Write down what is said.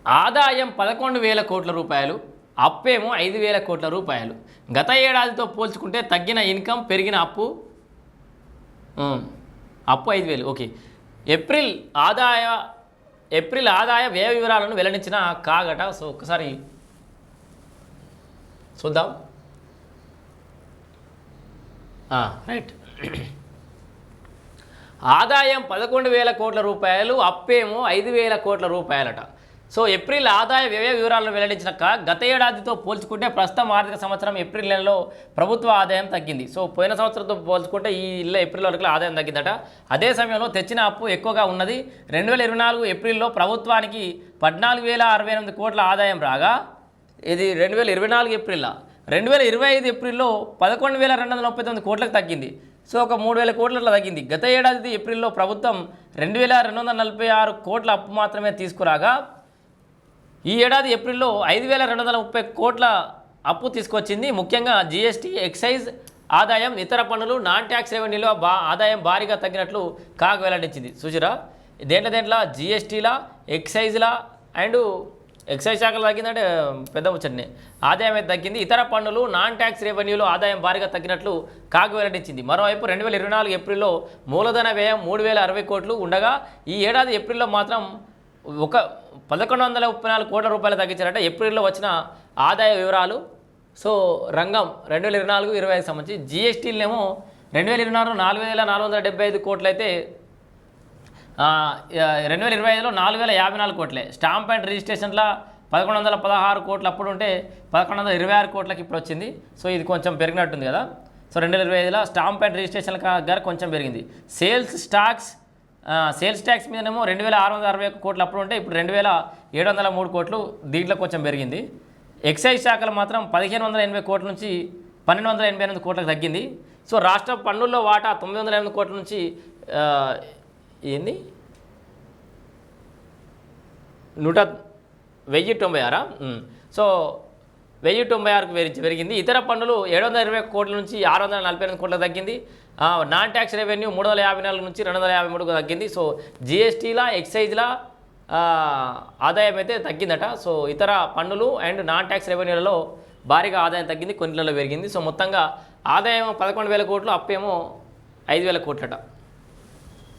ఆదాయం 11,000 కోట్ల రూపాయలు, అప్పేమో 5,000 కోట్ల రూపాయలు. గత ఏడాదితో పోల్చుకుంటే తగ్గిన ఇన్కమ్, పెరిగిన అప్పు. అప్పు 5,000. ఓకే. ఏప్రిల్ ఆదాయ వ్యయ వివరాలను వెల్లడించిన కాగట. సో ఒకసారి చూద్దాం. రైట్. ఆదాయం 11,000 కోట్ల రూపాయలు, అప్పేమో 5,000 కోట్ల రూపాయలట. సో ఏప్రిల్ ఆదాయ వ్యయ వివరాలను వెల్లడించిన గత ఏడాదితో పోల్చుకుంటే ప్రస్తుతం ఆర్థిక సంవత్సరం ఏప్రిల్ నెలలో ప్రభుత్వ ఆదాయం తగ్గింది. సో పోయిన సంవత్సరంతో పోల్చుకుంటే ఈ ఏప్రిల్ వరకు ఆదాయం తగ్గిందట. అదే సమయంలో తెచ్చిన అప్పు ఎక్కువగా ఉన్నది. 2024 ఏప్రిల్లో ప్రభుత్వానికి 14,068 కోట్ల ఆదాయం రాగా, ఇది 2024 ఏప్రిల్లో. 2025 ఏప్రిల్లో 11,239 కోట్లకు తగ్గింది. సో ఒక 3,000 కోట్ల తగ్గింది. గత ఏడాది ఏప్రిల్లో ప్రభుత్వం 2,246 కోట్ల అప్పు మాత్రమే తీసుకురాగా, ఈ ఏడాది ఏప్రిల్లో 5,230 కోట్ల అప్పు తీసుకొచ్చింది. ముఖ్యంగా జీఎస్టీ, ఎక్సైజ్ ఆదాయం, ఇతర పన్నులు, నాన్ ట్యాక్స్ రెవెన్యూలో ఆదాయం భారీగా తగ్గినట్లు కాగ్ వెల్లడించింది. చూసిరా, దేంట్లో జీఎస్టీలా, ఎక్సైజ్లా అండ్ ఎక్సైజ్ శాఖలు తగ్గిందంటే పెద్ద ముచ్చటనే. ఆదాయం అయితే తగ్గింది. ఇతర పన్నులు, నాన్ ట్యాక్స్ రెవెన్యూలో ఆదాయం భారీగా తగ్గినట్లు కాగ్ వెల్లడించింది. మరోవైపు 2024 ఏప్రిల్లో మూలధన వ్యయం 3,060 కోట్లు ఉండగా, ఈ ఏడాది ఏప్రిల్లో మాత్రం 1,134 కోట్ల రూపాయలు తగ్గించారట. ఏప్రిల్లో వచ్చిన ఆదాయ వివరాలు. సో రంగం 2024-25 సంబంధించి జీఎస్టీలనేమో 2024 4,475 కోట్లు అయితే 2025లో 4,054 కోట్లే. స్టాంప్ అండ్ రిజిస్ట్రేషన్ల 1,116 కోట్లు అప్పుడు ఉంటే 1,126 కోట్లకి ఇప్పుడు వచ్చింది. సో ఇది కొంచెం పెరిగినట్టుంది కదా. సో 2025లో స్టాంప్ అండ్ రిజిస్ట్రేషన్ల గారు కొంచెం పెరిగింది. సేల్స్ ట్యాక్స్ మీదనేమో 2,661 కోట్లు అప్పుడు ఉంటే ఇప్పుడు 2,703 కోట్లు, దీంట్లో కొంచెం పెరిగింది. ఎక్సైజ్ శాఖలు మాత్రం 1,580 కోట్ల నుంచి 1,288 కోట్లకు తగ్గింది. సో రాష్ట్ర పన్నుల్లో వాటా 908 కోట్ల నుంచి 1,096. సో 1,096కు పెరిగింది. ఇతర పన్నులు 720 కోట్ల నుంచి 648 కోట్లకు తగ్గింది. నాన్ ట్యాక్స్ రెవెన్యూ 354 నుంచి 253కు తగ్గింది. సో జీఎస్టీలా, ఎక్సైజ్లా ఆదాయం అయితే తగ్గిందట. సో ఇతర పన్నులు అండ్ నాన్ ట్యాక్స్ రెవెన్యూలలో భారీగా ఆదాయం తగ్గింది, కొన్నిలలో పెరిగింది. సో మొత్తంగా ఆదాయం 11,000 కోట్లు, అప్పేమో 5,000 కోట్లట.